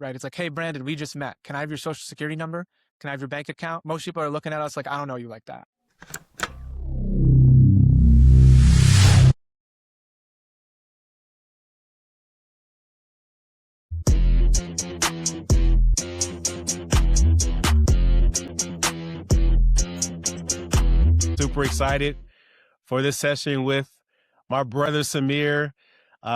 right? It's like, hey, Brandon, we just met. Can I have your social security number? Can I have your bank account? Most people are looking at us like, I don't know you like that. Super excited for this session with my brother Samir.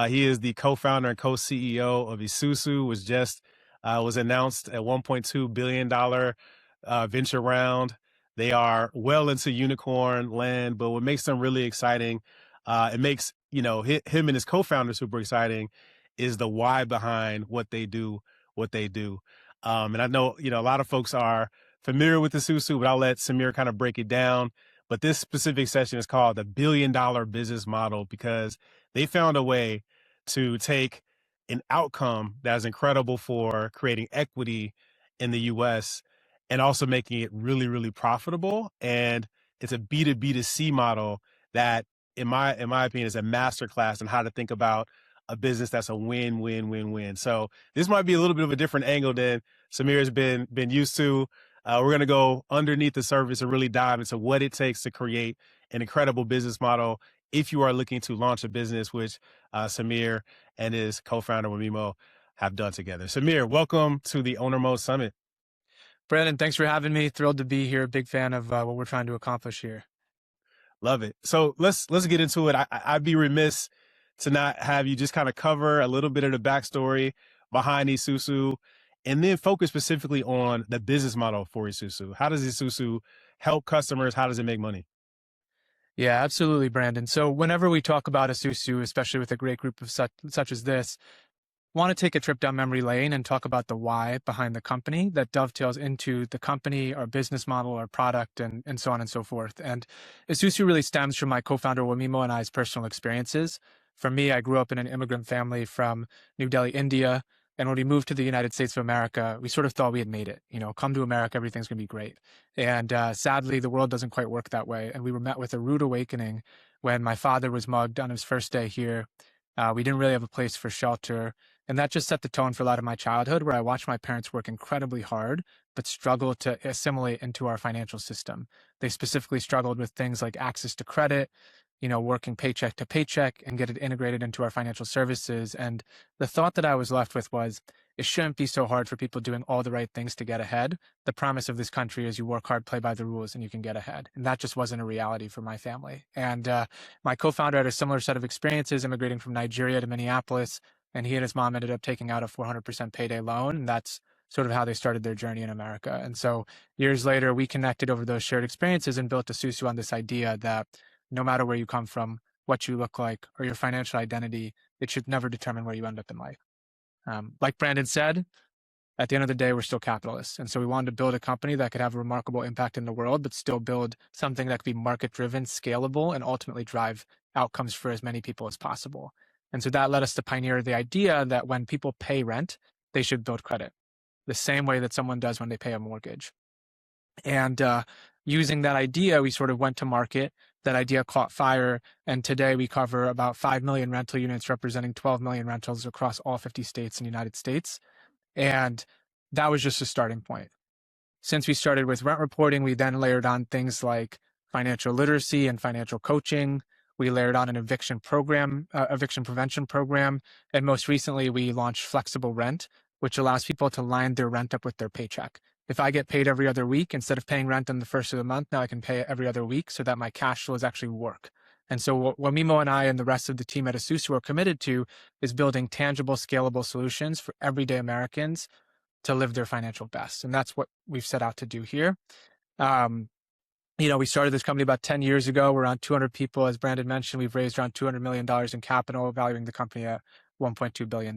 He is the co-founder and co-CEO of Esusu, which just was announced at $1.2 billion venture round. They are well into unicorn land, but what makes them really exciting, it makes him and his co-founder super exciting, is the why behind what they do. And I know a lot of folks are familiar with Esusu, but I'll let Samir kind of break it down. But this specific session is called the $1 billion business model, because they found a way to take an outcome that's incredible for creating equity in the US and also making it really, really profitable. And it's a B2B2C model that, in my opinion, is a masterclass in how to think about a business that's a win-win-win-win. So this might be a little bit of a different angle than Samir's been used to. We're going to go underneath the surface and really dive into what it takes to create an incredible business model if you are looking to launch a business, which Samir and his co-founder Wamimo have done together. Samir, welcome to the Owner Mode Summit. Brandon, thanks for having me. Thrilled to be here. Big fan of what we're trying to accomplish here. Love it. So let's get into it. I'd be remiss to not have you just kind of cover a little bit of the backstory behind Esusu, and then focus specifically on the business model for Esusu. How does Esusu help customers? How does it make money? Yeah, absolutely, Brandon. So whenever we talk about Esusu, especially with a great group of such as this, want to take a trip down memory lane and talk about the why behind the company that dovetails into the company, our business model, our product, and so on and so forth. And Esusu really stems from my co-founder Wamimo and I's personal experiences. For me, I grew up in an immigrant family from New Delhi, India. And when we moved to the United States of America, we sort of thought we had made it. Come to America, everything's going to be great. And sadly, the world doesn't quite work that way. And we were met with a rude awakening when my father was mugged on his first day here. We didn't really have a place for shelter. And that just set the tone for a lot of my childhood, where I watched my parents work incredibly hard, but struggle to assimilate into our financial system. They specifically struggled with things like access to credit, working paycheck to paycheck, and get it integrated into our financial services. And the thought that I was left with was, it shouldn't be so hard for people doing all the right things to get ahead. The promise of this country is you work hard, play by the rules, and you can get ahead. And that just wasn't a reality for my family. And my co-founder had a similar set of experiences immigrating from Nigeria to Minneapolis, and he and his mom ended up taking out a 400% payday loan. And that's sort of how they started their journey in America. And so years later, we connected over those shared experiences and built Esusu on this idea that no matter where you come from, what you look like, or your financial identity, it should never determine where you end up in life. Like Brandon said, at the end of the day, we're still capitalists. And so we wanted to build a company that could have a remarkable impact in the world, but still build something that could be market-driven, scalable, and ultimately drive outcomes for as many people as possible. And so that led us to pioneer the idea that when people pay rent, they should build credit, the same way that someone does when they pay a mortgage. And using that idea, we sort of went to market. That idea caught fire. And today we cover about 5 million rental units, representing 12 million rentals across all 50 states in the United States. And that was just a starting point. Since we started with rent reporting, we then layered on things like financial literacy and financial coaching. We layered on an eviction prevention program. And most recently, we launched flexible rent, which allows people to line their rent up with their paycheck. If I get paid every other week, instead of paying rent on the first of the month, now I can pay it every other week so that my cash flows actually work. And so what Wamimo and I and the rest of the team at Esusu are committed to is building tangible, scalable solutions for everyday Americans to live their financial best. And that's what we've set out to do here. We started this company about 10 years ago. We're around 200 people. As Brandon mentioned, we've raised around $200 million in capital, valuing the company at $1.2 billion.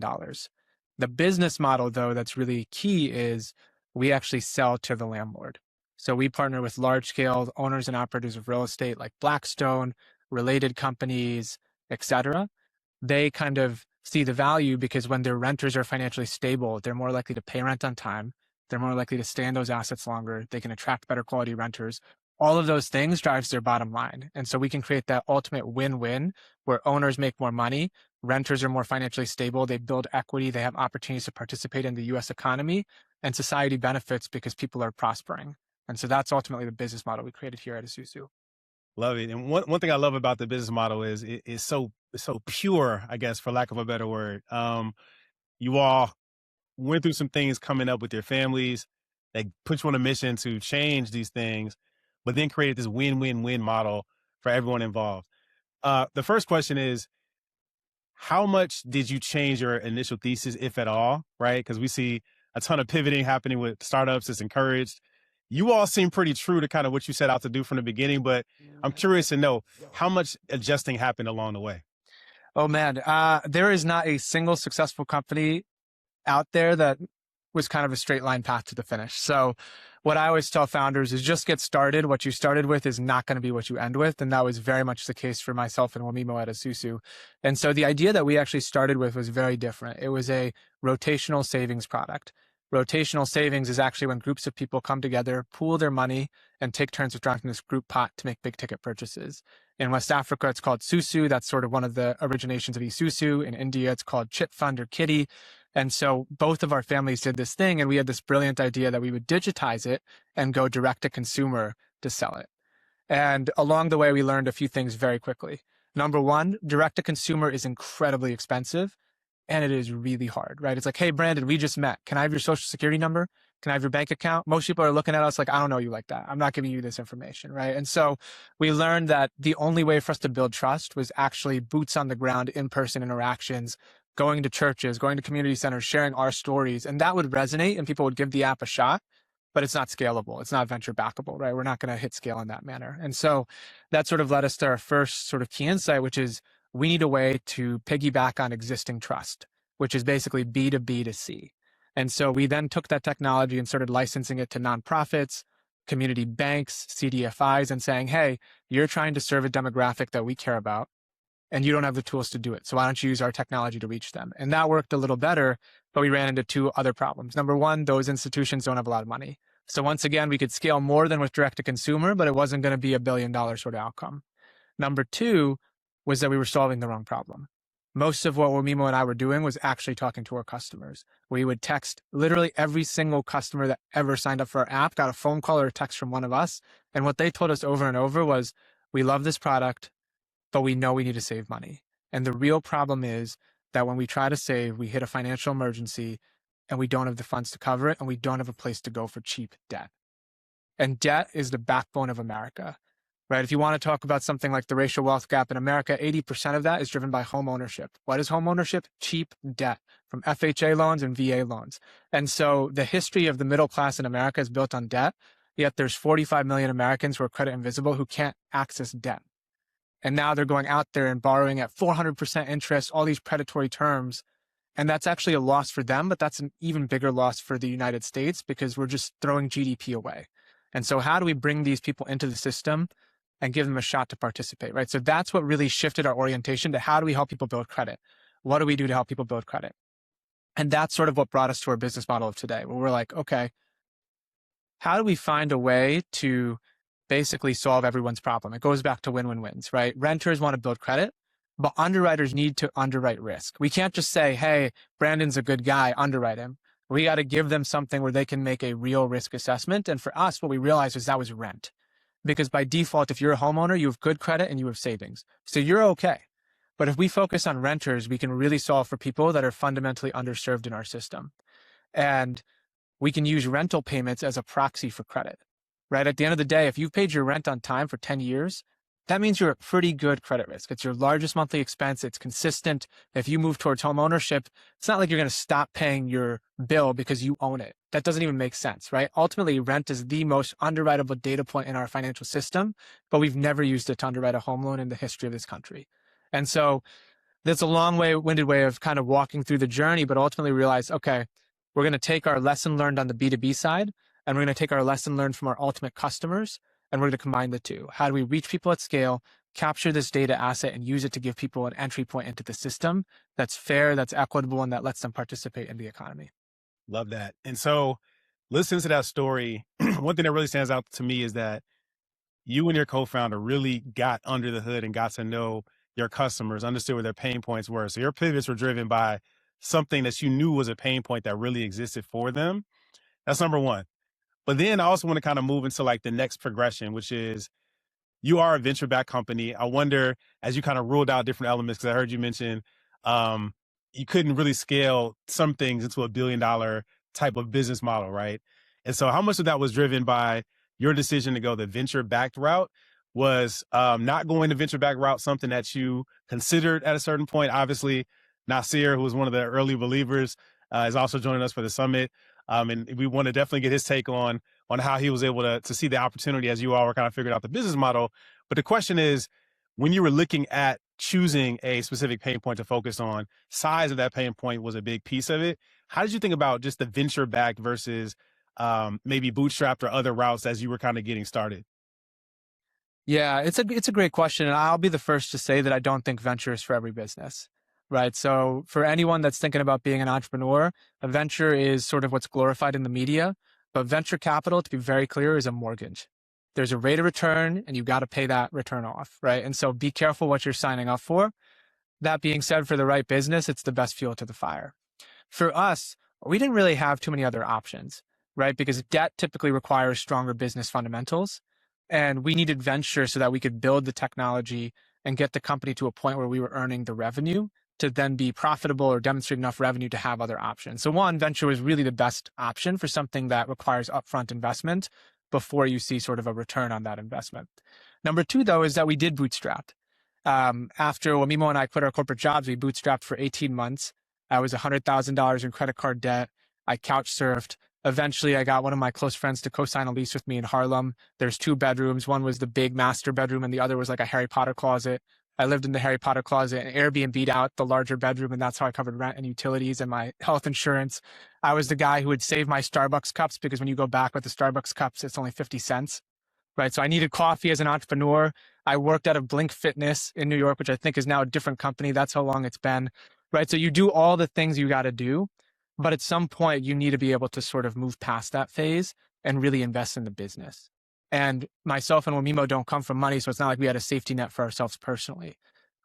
The business model, though, that's really key is we actually sell to the landlord. So we partner with large-scale owners and operators of real estate like Blackstone, related companies, et cetera. They kind of see the value because when their renters are financially stable, they're more likely to pay rent on time. They're more likely to stay in those assets longer. They can attract better quality renters. All of those things drives their bottom line. And so we can create that ultimate win-win where owners make more money, Renters are more financially stable. They build equity. They have opportunities to participate in the US economy, and society benefits because people are prospering. And so that's ultimately the business model we created here at Esusu. Love it. And one thing I love about the business model is it's so pure, I guess, for lack of a better word. You all went through some things coming up with your families that put you on a mission to change these things, but then created this win-win-win model for everyone involved. The first question is, how much did you change your initial thesis, if at all, right? Because we see a ton of pivoting happening with startups. It's encouraged. You all seem pretty true to kind of what you set out to do from the beginning, but I'm curious to know how much adjusting happened along the way. Oh man, there is not a single successful company out there that was kind of a straight line path to the finish. So what I always tell founders is just get started. What you started with is not going to be what you end with. And that was very much the case for myself and Wamimo at Esusu. And so the idea that we actually started with was very different. It was a rotational savings product. Rotational savings is actually when groups of people come together, pool their money, and take turns withdrawing from this group pot to make big ticket purchases. In West Africa, it's called Susu. That's sort of one of the originations of Esusu. In India, it's called Chit Fund or Kitty. And so both of our families did this thing, and we had this brilliant idea that we would digitize it and go direct to consumer to sell it. And along the way, we learned a few things very quickly. Number one, direct to consumer is incredibly expensive, and it is really hard, right? It's like, hey, Brandon, we just met. Can I have your social security number? Can I have your bank account? Most people are looking at us like, I don't know you like that. I'm not giving you this information, right? And so we learned that the only way for us to build trust was actually boots on the ground, in-person interactions, going to churches, going to community centers, sharing our stories. And that would resonate and people would give the app a shot, but it's not scalable. It's not venture backable, right? We're not going to hit scale in that manner. And so that sort of led us to our first sort of key insight, which is we need a way to piggyback on existing trust, which is basically B2B2C. And so we then took that technology and started licensing it to nonprofits, community banks, CDFIs, and saying, hey, you're trying to serve a demographic that we care about, and you don't have the tools to do it. So why don't you use our technology to reach them? And that worked a little better, but we ran into two other problems. Number one, those institutions don't have a lot of money. So once again, we could scale more than with direct to consumer, but it wasn't going to be $1 billion sort of outcome. Number two was that we were solving the wrong problem. Most of what Wamimo and I were doing was actually talking to our customers. We would text literally every single customer that ever signed up for our app, got a phone call or a text from one of us. And what they told us over and over was, we love this product, but we know we need to save money. And the real problem is that when we try to save, we hit a financial emergency and we don't have the funds to cover it, and we don't have a place to go for cheap debt. And debt is the backbone of America, right? If you want to talk about something like the racial wealth gap in America, 80% of that is driven by home ownership. What is home ownership? Cheap debt from FHA loans and VA loans. And so the history of the middle class in America is built on debt, yet there's 45 million Americans who are credit invisible who can't access debt. And now they're going out there and borrowing at 400% interest, all these predatory terms. And that's actually a loss for them, but that's an even bigger loss for the United States because we're just throwing GDP away. And so how do we bring these people into the system and give them a shot to participate, right? So that's what really shifted our orientation to how do we help people build credit? What do we do to help people build credit? And that's sort of what brought us to our business model of today, where we're like, okay, how do we find a way to basically solve everyone's problem? It goes back to win-win-wins, right? Renters want to build credit, but underwriters need to underwrite risk. We can't just say, hey, Brandon's a good guy, underwrite him. We got to give them something where they can make a real risk assessment. And for us, what we realized was that was rent. Because by default, if you're a homeowner, you have good credit and you have savings. So you're okay. But if we focus on renters, we can really solve for people that are fundamentally underserved in our system. And we can use rental payments as a proxy for credit, right? At the end of the day, if you've paid your rent on time for 10 years, that means you're at pretty good credit risk. It's your largest monthly expense. It's consistent. If you move towards home ownership, it's not like you're going to stop paying your bill because you own it. That doesn't even make sense, right? Ultimately, rent is the most underwritable data point in our financial system, but we've never used it to underwrite a home loan in the history of this country. And so that's a long-winded way of kind of walking through the journey, but ultimately realize, okay, we're going to take our lesson learned on the B2B side, and we're going to take our lesson learned from our ultimate customers, and we're going to combine the two. How do we reach people at scale, capture this data asset, and use it to give people an entry point into the system that's fair, that's equitable, and that lets them participate in the economy? Love that. And so listening to that story, one thing that really stands out to me is that you and your co-founder really got under the hood and got to know your customers, understood where their pain points were. So your pivots were driven by something that you knew was a pain point that really existed for them. That's number one. But then I also want to kind of move into like the next progression, which is you are a venture-backed company. I wonder, as you kind of ruled out different elements, because I heard you mention um, you couldn't really scale some things into a billion-dollar type of business model, right? And so how much of that was driven by your decision to go the venture-backed route? Was not going the venture-backed route something that you considered at a certain point? Obviously, Nasir, who was one of the early believers, is also joining us for the summit. And we want to definitely get his take on how he was able to see the opportunity as you all were kind of figuring out the business model. But the question is, when you were looking at choosing a specific pain point to focus on, size of that pain point was a big piece of it. How did you think about just the venture backed versus maybe bootstrapped or other routes as you were kind of getting started? Yeah, it's a great question, and I'll be the first to say that I don't think venture is for every business, right? So for anyone that's thinking about being an entrepreneur, a venture is sort of what's glorified in the media, but venture capital, to be very clear, is a mortgage. There's a rate of return, and you got to pay that return off, right? And so be careful what you're signing up for. That being said, for the right business, it's the best fuel to the fire. For us, we didn't really have too many other options, right? Because debt typically requires stronger business fundamentals. And we needed venture so that we could build the technology and get the company to a point where we were earning the revenue to then be profitable or demonstrate enough revenue to have other options. So one, venture was really the best option for something that requires upfront investment before you see sort of a return on that investment. Number two, though, is that we did bootstrap. After when Mimo and I quit our corporate jobs, we bootstrapped for 18 months. I was $100,000 in credit card debt. I couch surfed. Eventually, I got one of my close friends to co-sign a lease with me in Harlem. There's 2 bedrooms. One was the big master bedroom, and the other was like a Harry Potter closet. I lived in the Harry Potter closet and Airbnb'd out the larger bedroom, and that's how I covered rent and utilities and my health insurance. I was the guy who would save my Starbucks cups because when you go back with the Starbucks cups, it's only 50 cents. Right. So I needed coffee as an entrepreneur. I worked out of Blink Fitness in New York, which I think is now a different company. That's how long it's been. Right. So you do all the things you got to do. But at some point, you need to be able to sort of move past that phase and really invest in the business. And myself and Wamimo don't come from money. So it's not like we had a safety net for ourselves personally.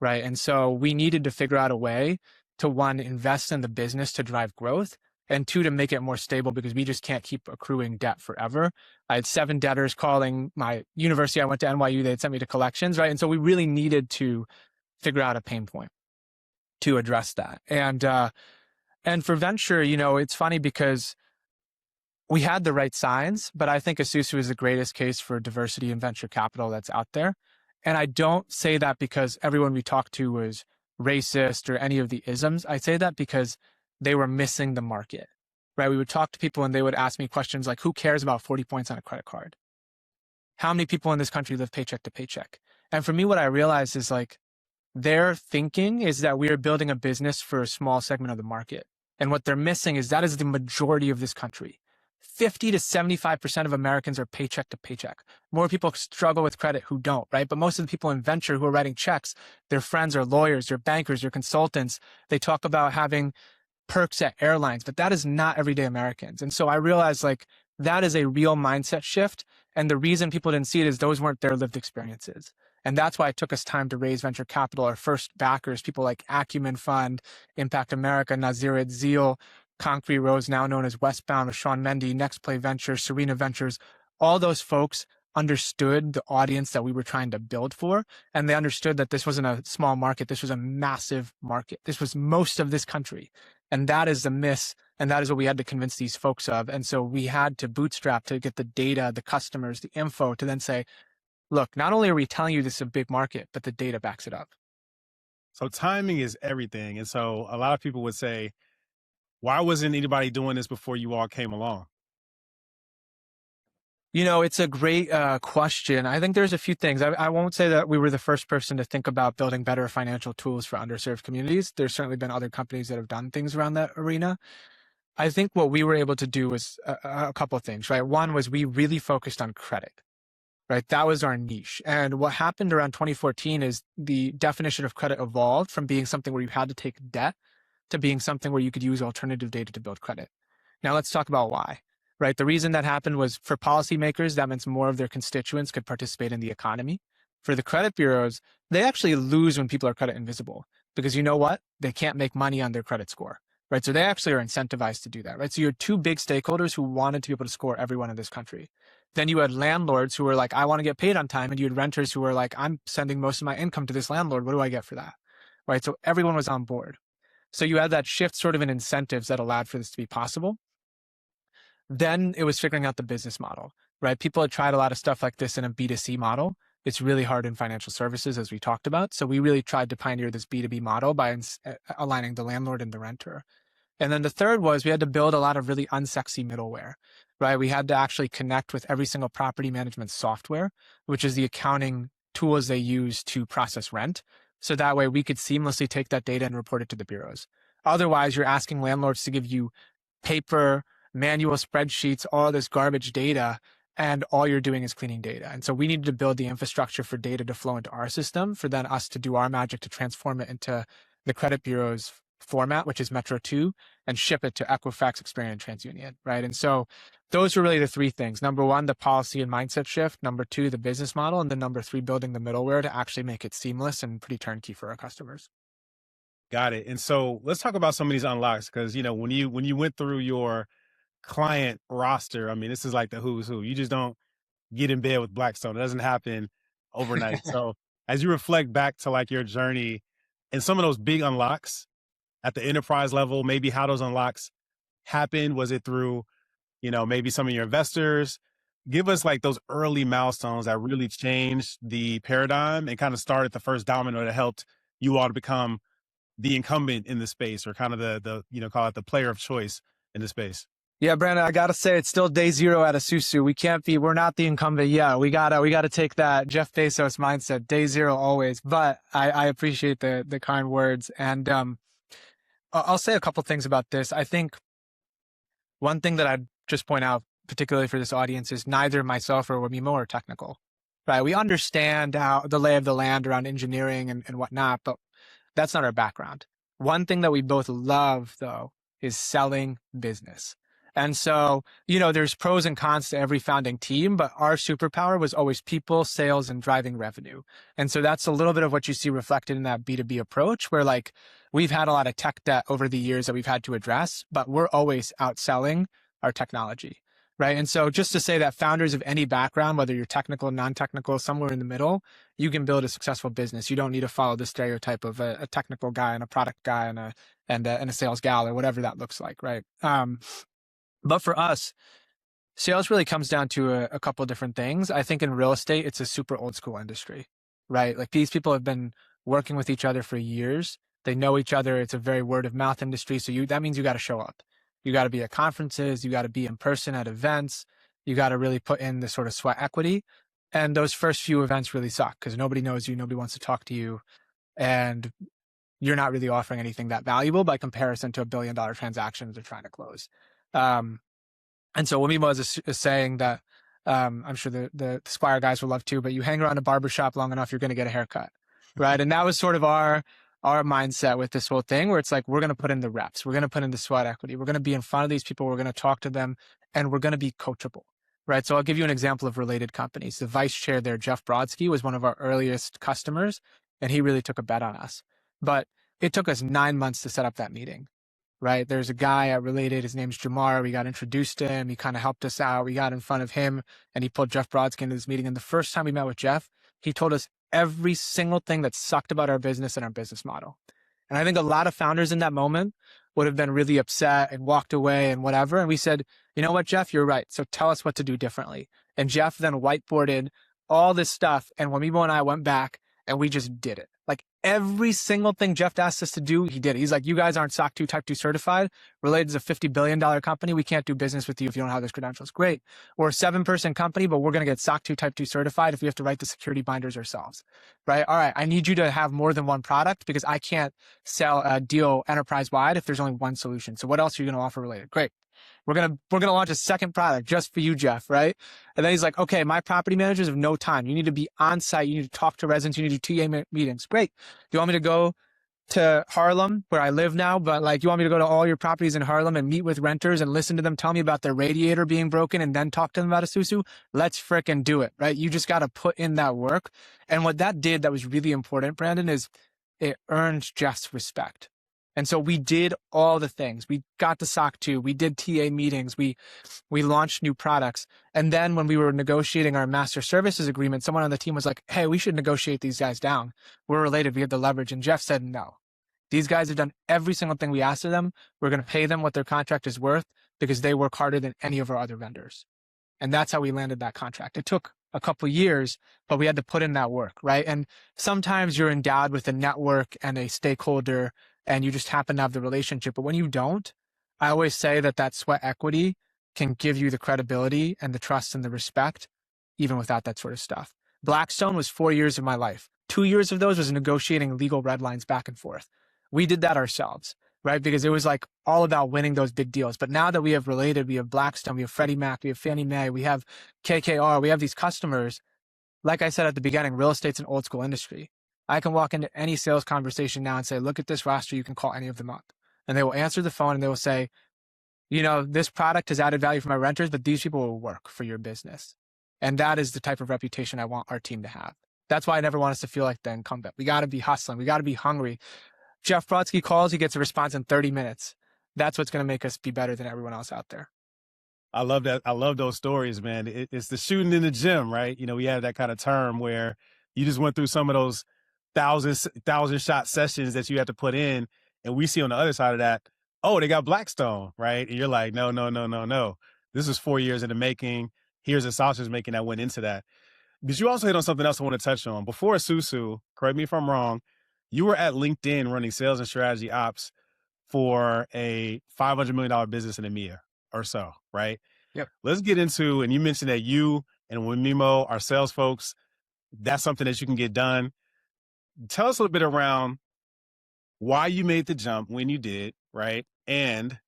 Right. And so we needed to figure out a way to, one, invest in the business to drive growth, and two, to make it more stable because we just can't keep accruing debt forever. I had 7 debtors calling my university. I went to NYU. They had sent me to collections, right? And so we really needed to figure out a pain point to address that. And for venture, you know, it's funny because we had the right signs, but I think Esusu is the greatest case for diversity in venture capital that's out there. And I don't say that because everyone we talked to was racist or any of the isms. I say that because they were missing the market, right? We would talk to people and they would ask me questions like, who cares about 40 points on a credit card? How many people in this country live paycheck to paycheck? And for me, what I realized is like, their thinking is that we are building a business for a small segment of the market. And what they're missing is that is the majority of this country. 50 to 75% of Americans are paycheck to paycheck. More people struggle with credit who don't, right? But most of the people in venture who are writing checks, their friends are lawyers, they're bankers, they're consultants. They talk about having perks at airlines, but that is not everyday Americans. And so I realized like that is a real mindset shift. And the reason people didn't see it is those weren't their lived experiences. And that's why it took us time to raise venture capital. Our first backers, people like Acumen Fund, Impact America, Naziret Zeal, Concrete Rose, now known as Westbound with Sean Mendy, Next Play Ventures, Serena Ventures. All those folks understood the audience that we were trying to build for. And they understood that this wasn't a small market. This was a massive market. This was most of this country. And that is the miss. And that is what we had to convince these folks of. And so we had to bootstrap to get the data, the customers, the info to then say, look, not only are we telling you this is a big market, but the data backs it up. So timing is everything. And so a lot of people would say, why wasn't anybody doing this before you all came along? You know, it's a great question. I think there's a few things. I won't say that we were the first person to think about building better financial tools for underserved communities. There's certainly been other companies that have done things around that arena. I think what we were able to do was a couple of things, right? One was we really focused on credit, right? That was our niche. And what happened around 2014 is the definition of credit evolved from being something where you had to take debt to being something where you could use alternative data to build credit. Now let's talk about why. Right. The reason that happened was for policymakers, that means more of their constituents could participate in the economy. For the credit bureaus, they actually lose when people are credit invisible because you know what? They can't make money on their credit score, right? So they actually are incentivized to do that, right? So you had two big stakeholders who wanted to be able to score everyone in this country. Then you had landlords who were like, I want to get paid on time. And you had renters who were like, I'm sending most of my income to this landlord. What do I get for that? Right? So everyone was on board. So you had that shift sort of in incentives that allowed for this to be possible. Then it was figuring out the business model, right? People had tried a lot of stuff like this in a B2C model. It's really hard in financial services, as we talked about. So we really tried to pioneer this B2B model by aligning the landlord and the renter. And then the third was we had to build a lot of really unsexy middleware, right? We had to actually connect with every single property management software, which is the accounting tools they use to process rent. So that way we could seamlessly take that data and report it to the bureaus. Otherwise, you're asking landlords to give you paper, manual spreadsheets, all this garbage data, and all you're doing is cleaning data. And so we needed to build the infrastructure for data to flow into our system for then us to do our magic to transform it into the credit bureau's format, which is Metro 2, and ship it to Equifax, Experian, and TransUnion, right? And so those were really the three things. Number one, the policy and mindset shift. Number two, the business model. And then number three, building the middleware to actually make it seamless and pretty turnkey for our customers. Got it. And so let's talk about some of these unlocks, because when you went through your client roster, I mean, this is like the who's who. You just don't get in bed with Blackstone. It doesn't happen overnight. So as you reflect back to like your journey and some of those big unlocks at the enterprise level, maybe how those unlocks happened. Was it through, maybe some of your investors? Give us like those early milestones that really changed the paradigm and kind of started the first domino that helped you all to become the incumbent in the space, or kind of the call it the player of choice in the space. Yeah, Brandon, I gotta say it's still day zero at Esusu. We're not the incumbent yet. We gotta take that Jeff Bezos mindset, day zero always. But I appreciate the kind words. And I'll say a couple things about this. I think one thing that I'd just point out, particularly for this audience, is neither myself or Wamimo are technical, right? We understand how the lay of the land around engineering and whatnot, but that's not our background. One thing that we both love, though, is selling business. And so, there's pros and cons to every founding team, but our superpower was always people, sales, and driving revenue. And so that's a little bit of what you see reflected in that B2B approach, where like we've had a lot of tech debt over the years that we've had to address, but we're always outselling our technology, right? And so just to say that founders of any background, whether you're technical, non-technical, somewhere in the middle, you can build a successful business. You don't need to follow the stereotype of a technical guy and a product guy and a sales gal or whatever that looks like, right? But for us, sales really comes down to a couple of different things. I think in real estate, it's a super old school industry, right? Like these people have been working with each other for years. They know each other. It's a very word of mouth industry. So that means you got to show up. You got to be at conferences. You got to be in person at events. You got to really put in the sort of sweat equity. And those first few events really suck because nobody knows you. Nobody wants to talk to you. And you're not really offering anything that valuable by comparison to $1 billion transactions they're trying to close. And so Wamimo is saying that I'm sure the Squire guys will love too, but you hang around a barbershop long enough, you're going to get a haircut, right? And that was sort of our mindset with this whole thing, where it's like, we're going to put in the reps. We're going to put in the sweat equity. We're going to be in front of these people. We're going to talk to them, and we're going to be coachable, right? So I'll give you an example of related companies. The vice chair there, Jeff Brodsky, was one of our earliest customers, and he really took a bet on us. But it took us 9 months to set up that meeting. Right. There's a guy at Related. His name's Jamar. We got introduced to him. He kind of helped us out. We got in front of him and he pulled Jeff Brodsky into this meeting. And the first time we met with Jeff, he told us every single thing that sucked about our business and our business model. And I think a lot of founders in that moment would have been really upset and walked away and whatever. And we said, you know what, Jeff, you're right. So tell us what to do differently. And Jeff then whiteboarded all this stuff. And Wamimo and I went back and we just did it. Like every single thing Jeff asked us to do, he did. He's like, you guys aren't SOC 2 Type 2 certified. Related is a $50 billion company. We can't do business with you if you don't have those credentials. Great. We're a 7-person company, but we're going to get SOC 2 Type 2 certified if we have to write the security binders ourselves, right? All right. I need you to have more than one product because I can't sell a deal enterprise-wide if there's only one solution. So what else are you going to offer Related? Great. We're going to launch a second product just for you, Jeff, right? And then he's like, okay, my property managers have no time. You need to be on site. You need to talk to residents. You need to do TA meetings. Great. Do you want me to go to Harlem, where I live now, but like, you want me to go to all your properties in Harlem and meet with renters and listen to them tell me about their radiator being broken and then talk to them about Esusu? Let's fricking do it, right? You just got to put in that work. And what that did that was really important, Brandon, is it earned Jeff's respect. And so we did all the things. We got to SOC 2. We did TA meetings. We launched new products. And then when we were negotiating our master services agreement, someone on the team was like, hey, we should negotiate these guys down. We're related. We have the leverage. And Jeff said, no. These guys have done every single thing we asked of them. We're going to pay them what their contract is worth because they work harder than any of our other vendors. And that's how we landed that contract. It took a couple of years, but we had to put in that work, right? And sometimes you're endowed with a network and a stakeholder and you just happen to have the relationship. But when you don't, I always say that sweat equity can give you the credibility and the trust and the respect, even without that sort of stuff. Blackstone was 4 years of my life. 2 years of those was negotiating legal red lines back and forth. We did that ourselves, right? Because it was like all about winning those big deals. But now that we have related, we have Blackstone, we have Freddie Mac, we have Fannie Mae, we have KKR, we have these customers. Like I said at the beginning, real estate's an old school industry. I can walk into any sales conversation now and say, look at this roster, you can call any of them up. And they will answer the phone and they will say, you know, this product has added value for my renters, but these people will work for your business. And that is the type of reputation I want our team to have. That's why I never want us to feel like the incumbent. We got to be hustling. We got to be hungry. Jeff Brodsky calls, he gets a response in 30 minutes. That's what's going to make us be better than everyone else out there. I love that. I love those stories, man. It's the shooting in the gym, right? You know, we have that kind of term where you just went through some of those thousand shot sessions that you had to put in. And we see on the other side of that, oh, they got Blackstone, right? And you're like, no. This is 4 years in the making. Here's the sausage making that went into that. But you also hit on something else I want to touch on. Before Esusu, correct me if I'm wrong, you were at LinkedIn running sales and strategy ops for a $500 million business in EMEA or so, right? Yep. Let's get into, and you mentioned that you and Wimimo are sales folks. That's something that you can get done. Tell us a little bit around why you made the jump when you did, right? And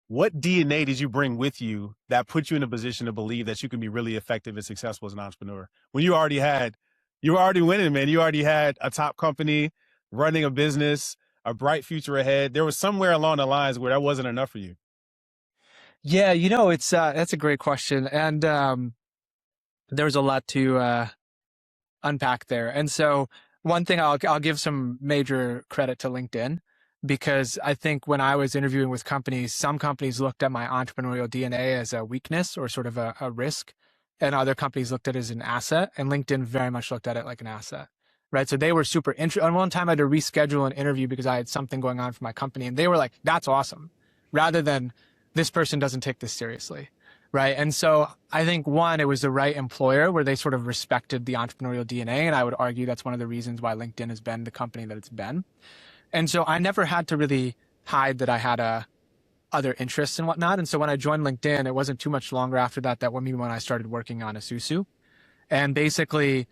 what DNA did you bring with you that put you in a position to believe that you can be really effective and successful as an entrepreneur when you were already winning, man. You already had a top company running a business, a bright future ahead. There was somewhere along the lines where that wasn't enough for you. Yeah, you know, it's that's a great question. And there's a lot to unpack there. And so one thing I'll give some major credit to LinkedIn, because I think when I was interviewing with companies, some companies looked at my entrepreneurial DNA as a weakness or sort of a risk, and other companies looked at it as an asset, and LinkedIn very much looked at it like an asset, right? So they were super interested. And one time I had to reschedule an interview because I had something going on for my company, and they were like, that's awesome, rather than this person doesn't take this seriously, right? And so I think, one, it was the right employer where they sort of respected the entrepreneurial DNA, and I would argue that's one of the reasons why LinkedIn has been the company that it's been. And so I never had to really hide that I had other interests and whatnot. And so when I joined LinkedIn, it wasn't too much longer after that when I started working on Esusu. And basically,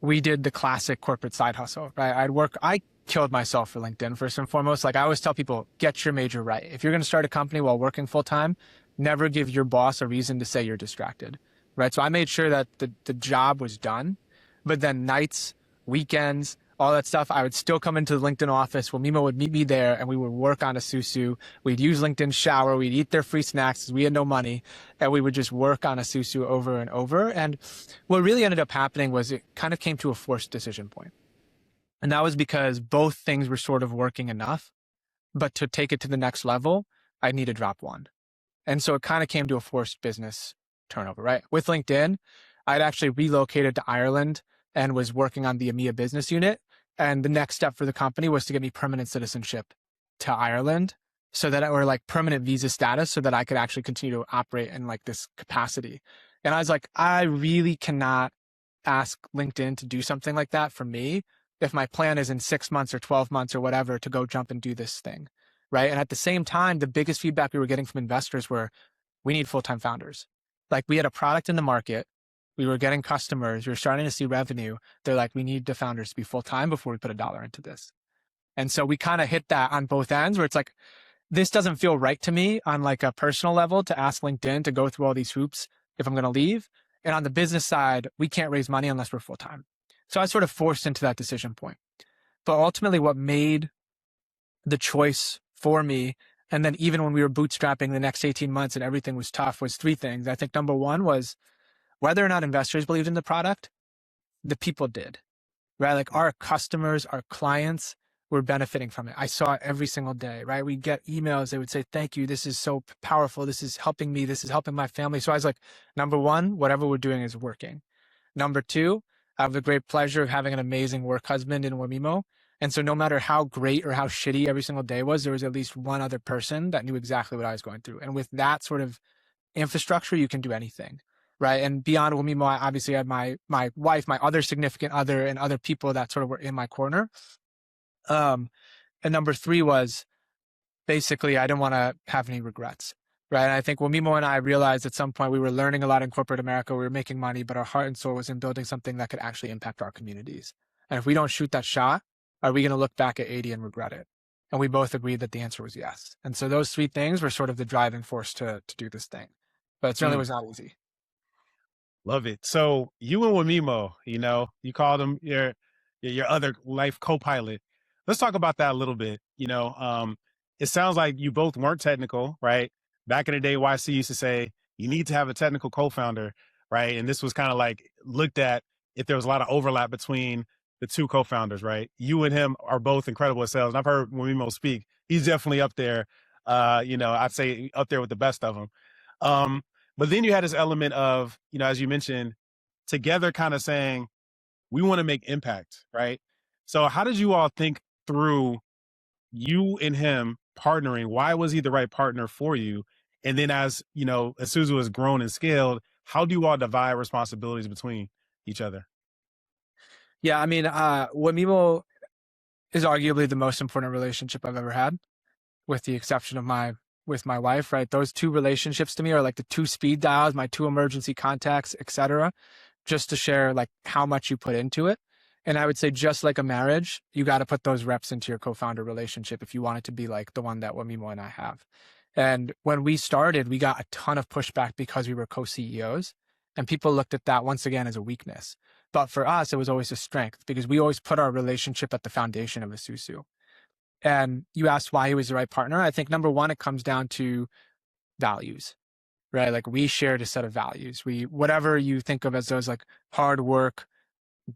we did the classic corporate side hustle, right? I killed myself for LinkedIn first and foremost. Like I always tell people, get your major right. If you're going to start a company while working full time, never give your boss a reason to say you're distracted, right? So I made sure that the job was done, but then nights, weekends, all that stuff, I would still come into the LinkedIn office. Mimo would meet me there and we would work on Esusu. We'd use LinkedIn Shower. We'd eat their free snacks because we had no money. And we would just work on Esusu over and over. And what really ended up happening was it kind of came to a forced decision point. And that was because both things were sort of working enough. But to take it to the next level, I need to drop one. And so it kind of came to a forced business turnover, right? With LinkedIn, I'd actually relocated to Ireland and was working on the EMEA business unit. And the next step for the company was to get me permanent citizenship to Ireland or like permanent visa status so that I could actually continue to operate in like this capacity. And I was like, I really cannot ask LinkedIn to do something like that for me if my plan is in 6 months or 12 months or whatever to go jump and do this thing, right? And at the same time, the biggest feedback we were getting from investors were, we need full-time founders. Like we had a product in the market. We were getting customers. We were starting to see revenue. They're like, we need the founders to be full-time before we put $1 into this. And so we kind of hit that on both ends where it's like, this doesn't feel right to me on like a personal level to ask LinkedIn to go through all these hoops if I'm going to leave. And on the business side, we can't raise money unless we're full-time. So I was sort of forced into that decision point. But ultimately what made the choice for me, and then even when we were bootstrapping the next 18 months and everything was tough, was three things. I think number one was whether or not investors believed in the product, the people did, right? Like our customers, our clients were benefiting from it. I saw it every single day, right? We'd get emails. They would say, thank you. This is so powerful. This is helping me. This is helping my family. So I was like, number one, whatever we're doing is working. Number two, I have the great pleasure of having an amazing work husband in Wamimo. And so no matter how great or how shitty every single day was, there was at least one other person that knew exactly what I was going through. And with that sort of infrastructure, you can do anything, right? And beyond Wamimo, I obviously had my wife, my other significant other, and other people that sort of were in my corner. And number three was basically I didn't want to have any regrets, right? And I think Wamimo and I realized at some point we were learning a lot in corporate America, we were making money, but our heart and soul was in building something that could actually impact our communities. And if we don't shoot that shot, are we going to look back at 80 and regret it? And we both agreed that the answer was yes. And so those three things were sort of the driving force to do this thing. But it certainly was not easy. Love it. So you and Wamimo, you called him your other life co-pilot. Let's talk about that a little bit. It sounds like you both weren't technical, right? Back in the day, YC used to say you need to have a technical co-founder, right? And this was kind of like looked at if there was a lot of overlap between the two co-founders, right? You and him are both incredible at sales. And I've heard Wamimo speak. He's definitely up there. I'd say up there with the best of them. But then you had this element of, as you mentioned, together kind of saying, we want to make impact, right? So how did you all think through you and him partnering? Why was he the right partner for you? And then as Esusu has grown and scaled, how do you all divide responsibilities between each other? Yeah, I mean, Wamimo is arguably the most important relationship I've ever had, with the exception of with my wife, right? Those two relationships to me are like the two speed dials, my two emergency contacts, etc., just to share like how much you put into it. And I would say just like a marriage, you got to put those reps into your co-founder relationship if you want it to be like the one that Wamimo and I have. And when we started, we got a ton of pushback because we were co-CEOs, and people looked at that once again as a weakness. But for us, it was always a strength because we always put our relationship at the foundation of Esusu. And you asked why he was the right partner. I think number one, it comes down to values, right? Like we shared a set of values. Whatever you think of as those like hard work,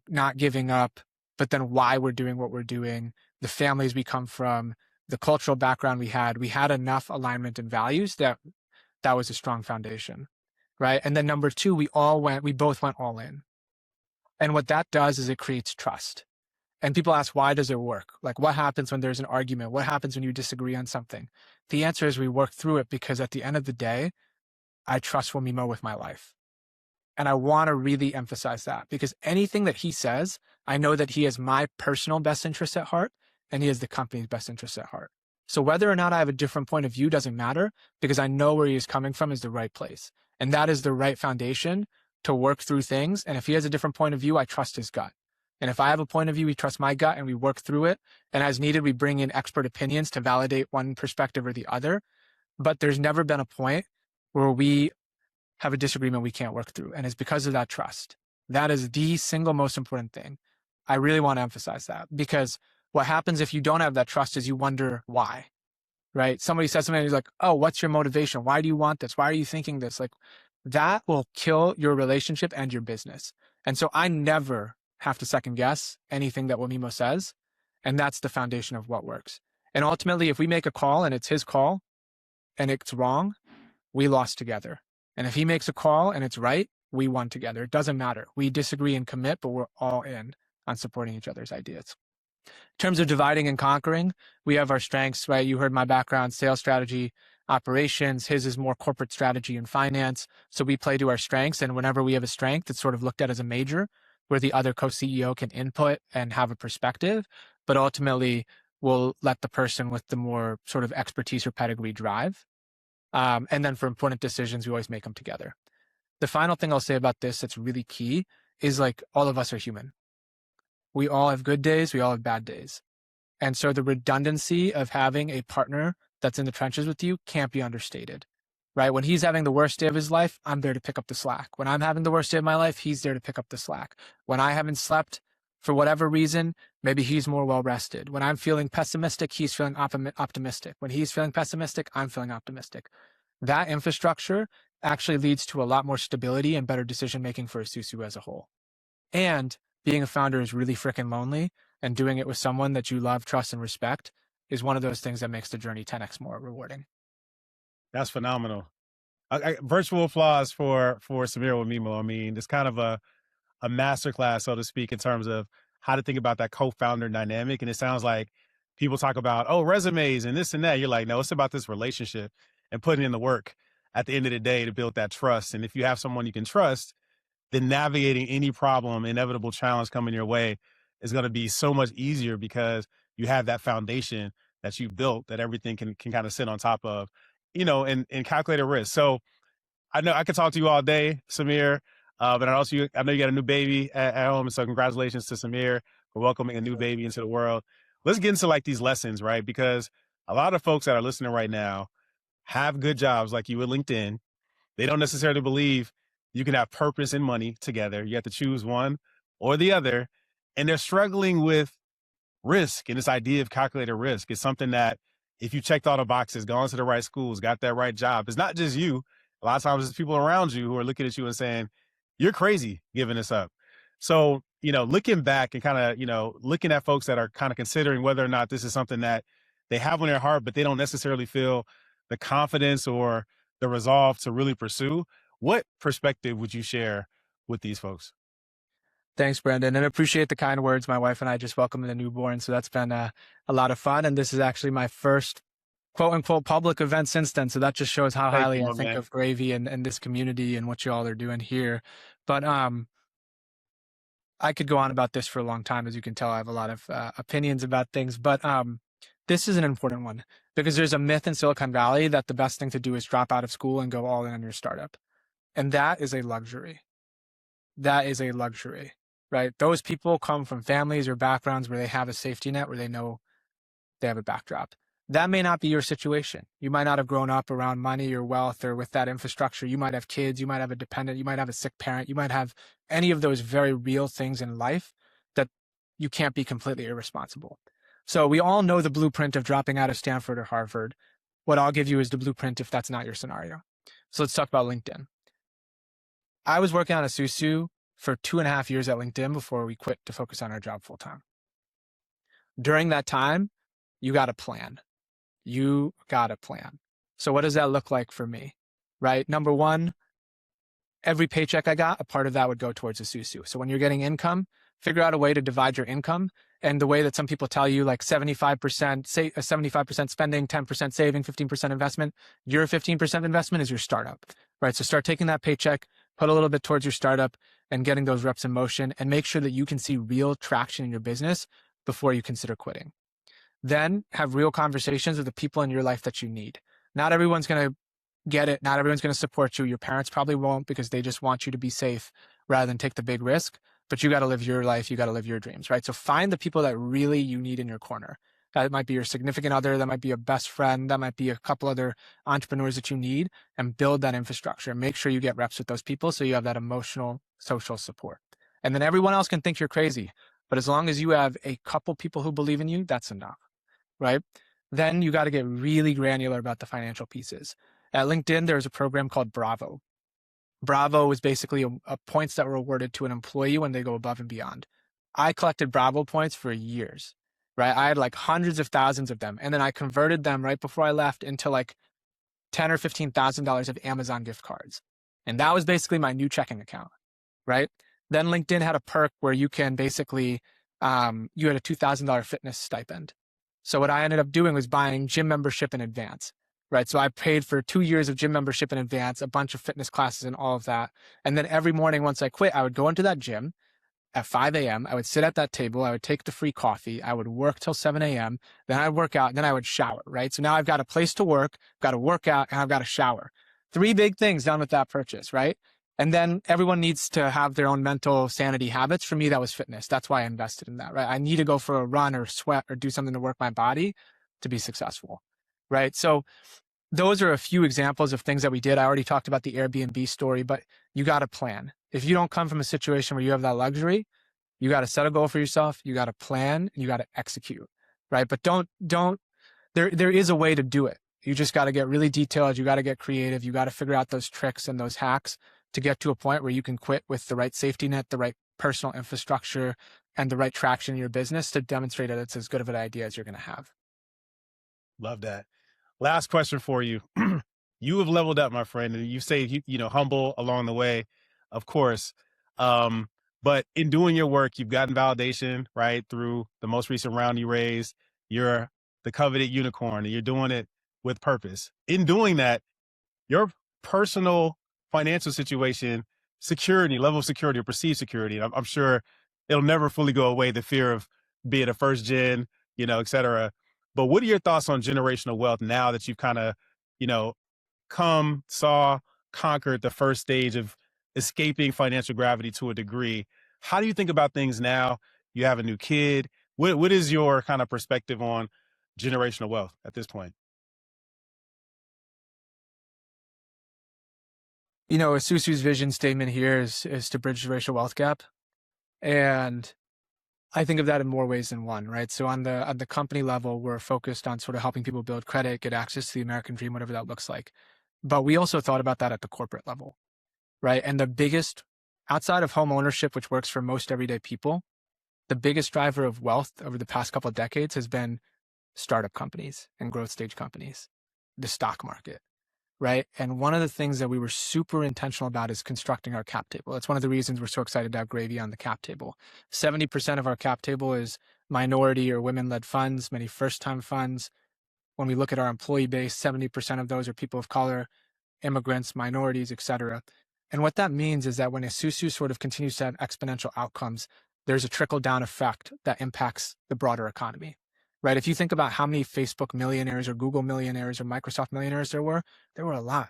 not giving up, but then why we're doing what we're doing, the families we come from, the cultural background we had enough alignment and values that was a strong foundation, right? And then number two, we both went all in. And what that does is it creates trust. And people ask, why does it work? Like, what happens when there's an argument? What happens when you disagree on something? The answer is we work through it because at the end of the day, I trust Wamimo with my life. And I want to really emphasize that because anything that he says, I know that he has my personal best interest at heart and he has the company's best interest at heart. So whether or not I have a different point of view doesn't matter because I know where he is coming from is the right place. And that is the right foundation to work through things. And if he has a different point of view, I trust his gut. And if I have a point of view, we trust my gut and we work through it. And as needed, we bring in expert opinions to validate one perspective or the other. But there's never been a point where we have a disagreement we can't work through. And it's because of that trust. That is the single most important thing. I really want to emphasize that because what happens if you don't have that trust is you wonder why, right? Somebody says something and you're like, oh, what's your motivation? Why do you want this? Why are you thinking this? Like that will kill your relationship and your business. And so I never have to second guess anything that Wamimo says. And that's the foundation of what works. And ultimately, if we make a call and it's his call and it's wrong, we lost together. And if he makes a call and it's right, we won together. It doesn't matter. We disagree and commit, but we're all in on supporting each other's ideas. In terms of dividing and conquering, we have our strengths, right? You heard my background, sales strategy, operations. His is more corporate strategy and finance. So we play to our strengths. And whenever we have a strength, it's sort of looked at as a major where the other co-CEO can input and have a perspective. But ultimately, we'll let the person with the more sort of expertise or pedigree drive. And then for important decisions, we always make them together. The final thing I'll say about this that's really key is like all of us are human. We all have good days. We all have bad days. And so the redundancy of having a partner that's in the trenches with you can't be understated, right? When he's having the worst day of his life, I'm there to pick up the slack. When I'm having the worst day of my life, he's there to pick up the slack. When I haven't slept For whatever reason, maybe he's more well-rested. When I'm feeling pessimistic, he's feeling optimistic. When he's feeling pessimistic, I'm feeling optimistic. That infrastructure actually leads to a lot more stability and better decision-making for Esusu as a whole. And being a founder is really freaking lonely, and doing it with someone that you love, trust, and respect is one of those things that makes the journey 10x more rewarding. That's phenomenal. Virtual applause for Samir with Mimo. I mean, it's kind of a masterclass, so to speak, in terms of how to think about that co-founder dynamic. And it sounds like people talk about, oh, resumes and this and that. You're like, no, it's about this relationship and putting in the work at the end of the day to build that trust. And if you have someone you can trust, then navigating any problem, inevitable challenge coming your way is going to be so much easier because you have that foundation that you built that everything can kind of sit on top of, and calculated risk. So I know I could talk to you all day, Samir, but I know you got a new baby at home. So congratulations to Samir for welcoming a new baby into the world. Let's get into like these lessons, right? Because a lot of folks that are listening right now have good jobs like you at LinkedIn. They don't necessarily believe you can have purpose and money together. You have to choose one or the other. And they're struggling with risk, and this idea of calculated risk is something that if you checked all the boxes, gone to the right schools, got that right job, it's not just you. A lot of times it's people around you who are looking at you and saying, you're crazy giving this up. So, looking back and kind of, looking at folks that are kind of considering whether or not this is something that they have on their heart, but they don't necessarily feel the confidence or the resolve to really pursue, what perspective would you share with these folks? Thanks, Brandon, and I appreciate the kind words. My wife and I just welcomed the newborn, so that's been a lot of fun. And this is actually my first quote unquote public event since then. So that just shows how highly I think of Gravy and this community and what you all are doing here. But I could go on about this for a long time. As you can tell, I have a lot of opinions about things, but this is an important one because there's a myth in Silicon Valley that the best thing to do is drop out of school and go all in on your startup. And that is a luxury. That is a luxury, right? Those people come from families or backgrounds where they have a safety net, where they know they have a backdrop. That may not be your situation. You might not have grown up around money or wealth or with that infrastructure. You might have kids, you might have a dependent, you might have a sick parent, you might have any of those very real things in life that you can't be completely irresponsible. So we all know the blueprint of dropping out of Stanford or Harvard. What I'll give you is the blueprint if that's not your scenario. So let's talk about LinkedIn. I was working on Esusu for 2.5 years at LinkedIn before we quit to focus on our job full time. During that time, you got a plan. You got a plan. So what does that look like for me, right? Number one, every paycheck I got, a part of that would go towards Esusu. So when you're getting income, figure out a way to divide your income. And the way that some people tell you, like 75%, say 75% spending, 10% saving, 15% investment, your 15% investment is your startup, right? So start taking that paycheck, put a little bit towards your startup and getting those reps in motion, and make sure that you can see real traction in your business before you consider quitting. Then have real conversations with the people in your life that you need. Not everyone's going to get it. Not everyone's going to support you. Your parents probably won't because they just want you to be safe rather than take the big risk. But you got to live your life. You got to live your dreams, right? So find the people that really you need in your corner. That might be your significant other. That might be a best friend. That might be a couple other entrepreneurs that you need, and build that infrastructure. Make sure you get reps with those people so you have that emotional, social support. And then everyone else can think you're crazy. But as long as you have a couple people who believe in you, that's enough, right? Then you got to get really granular about the financial pieces. At LinkedIn, there's a program called Bravo. Bravo is basically a points that were awarded to an employee when they go above and beyond. I collected Bravo points for years, right? I had like hundreds of thousands of them. And then I converted them right before I left into like $10,000 or $15,000 of Amazon gift cards. And that was basically my new checking account, right? Then LinkedIn had a perk where you can basically, you had a $2,000 fitness stipend. So what I ended up doing was buying gym membership in advance, right? So I paid for 2 years of gym membership in advance, a bunch of fitness classes and all of that. And then every morning once I quit, I would go into that gym at 5 a.m. I would sit at that table. I would take the free coffee. I would work till 7 a.m. Then I'd work out, and then I would shower, right? So now I've got a place to work, got to work out, and I've got to shower. 3 big things done with that purchase, right? And then everyone needs to have their own mental sanity habits. For me, that was fitness. That's why I invested in that, right? I need to go for a run or sweat or do something to work my body to be successful, right? So those are a few examples of things that we did. I already talked about the Airbnb story, but you got to plan. If you don't come from a situation where you have that luxury, You got to set a goal for yourself. You got to plan and you got to execute, right? But there is a way to do it. You just got to get really detailed. You got to get creative. You got to figure out those tricks and those hacks to get to a point where you can quit with the right safety net, the right personal infrastructure, and the right traction in your business to demonstrate that it's as good of an idea as you're going to have. Love that. Last question for you. You have leveled up, my friend, and you say, humble along the way, of course. But in doing your work, you've gotten validation, right? Through the most recent round you raised, you're the coveted unicorn, and you're doing it with purpose. In doing that, your personal financial situation, security, level of security or perceived security, I'm sure it'll never fully go away, the fear of being a first gen, et cetera. But what are your thoughts on generational wealth now that you've kind of, conquered the first stage of escaping financial gravity to a degree? How do you think about things now? You have a new kid. What is your kind of perspective on generational wealth at this point? Esusu's vision statement here is to bridge the racial wealth gap. And I think of that in more ways than one, right? So on the company level, we're focused on sort of helping people build credit, get access to the American dream, whatever that looks like. But we also thought about that at the corporate level, right? And the biggest, outside of home ownership, which works for most everyday people, the biggest driver of wealth over the past couple of decades has been startup companies and growth stage companies, the stock market, right? And one of the things that we were super intentional about is constructing our cap table. That's one of the reasons we're so excited to have Gravy on the cap table. 70% of our cap table is minority or women-led funds, many first-time funds. When we look at our employee base, 70% of those are people of color, immigrants, minorities, et cetera. And what that means is that when Esusu sort of continues to have exponential outcomes, there's a trickle-down effect that impacts the broader economy, right? If you think about how many Facebook millionaires or Google millionaires or Microsoft millionaires there were a lot.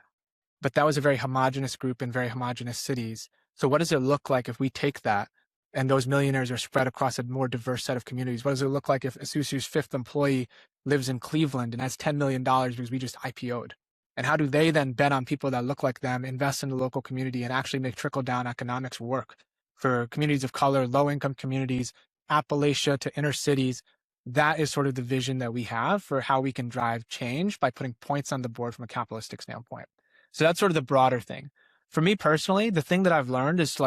But that was a very homogenous group in very homogenous cities. So what does it look like if we take that and those millionaires are spread across a more diverse set of communities? What does it look like if Esusu's fifth employee lives in Cleveland and has $10 million because we just IPO'd? And how do they then bet on people that look like them, invest in the local community, and actually make trickle-down economics work for communities of color, low-income communities, Appalachia to inner cities? That is sort of the vision that we have for how we can drive change by putting points on the board from a capitalistic standpoint. So that's sort of the broader thing. For me personally, the thing that I've learned is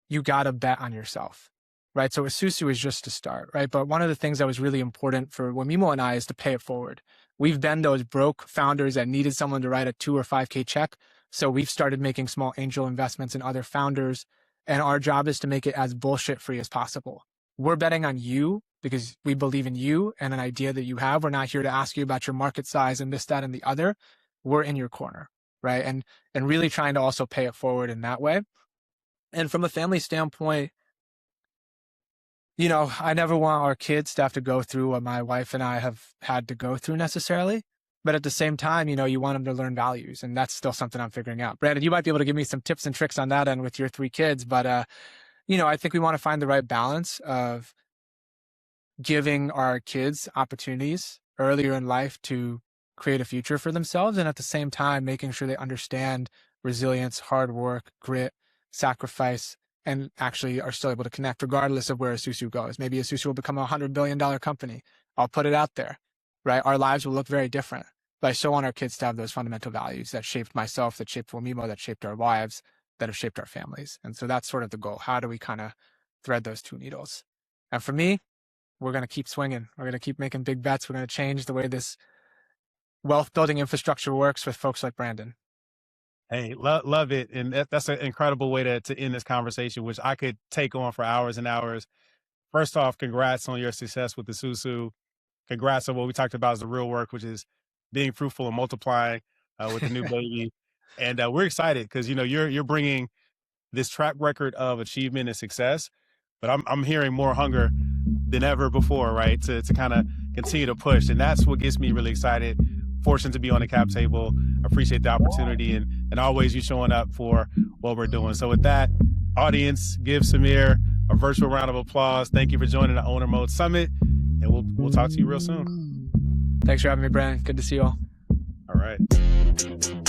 you got to bet on yourself, right? So Esusu is just to start, right? But one of the things that was really important for Wamimo and I is to pay it forward. We've been those broke founders that needed someone to write a $2,000 or $5,000 check. So we've started making small angel investments in other founders. And our job is to make it as bullshit free as possible. We're betting on you because we believe in you and an idea that you have. We're not here to ask you about your market size and this, that, and the other. We're in your corner, right? And really trying to also pay it forward in that way. And from a family standpoint, I never want our kids to have to go through what my wife and I have had to go through necessarily. But at the same time, you want them to learn values. And that's still something I'm figuring out. Brandon, you might be able to give me some tips and tricks on that end with your 3 kids. But, I think we want to find the right balance of giving our kids opportunities earlier in life to create a future for themselves. And at the same time, making sure they understand resilience, hard work, grit, sacrifice, and actually are still able to connect regardless of where Esusu goes. Maybe Esusu will become a $100 billion company. I'll put it out there, right? Our lives will look very different. But I still want our kids to have those fundamental values that shaped myself, that shaped Wamimo, that shaped our wives, that have shaped our families. And so that's sort of the goal. How do we kind of thread those 2 needles? And for me, we're going to keep swinging. We're going to keep making big bets. We're going to change the way this wealth building infrastructure works with folks like Brandon. Hey, love it. And that's an incredible way to end this conversation, which I could take on for hours and hours. First off, congrats on your success with Esusu. Congrats on what we talked about as the real work, which is being fruitful and multiplying with the new baby. And we're excited because, you're bringing this track record of achievement and success, but I'm hearing more hunger than ever before, right? To kind of continue to push. And that's what gets me really excited. Fortunate to be on the cap table. Appreciate the opportunity and always you showing up for what we're doing. So with that, audience, give Samir a virtual round of applause. Thank you for joining the Owner Mode Summit, and we'll talk to you real soon. Thanks for having me, Brandon. Good to see you all. All right.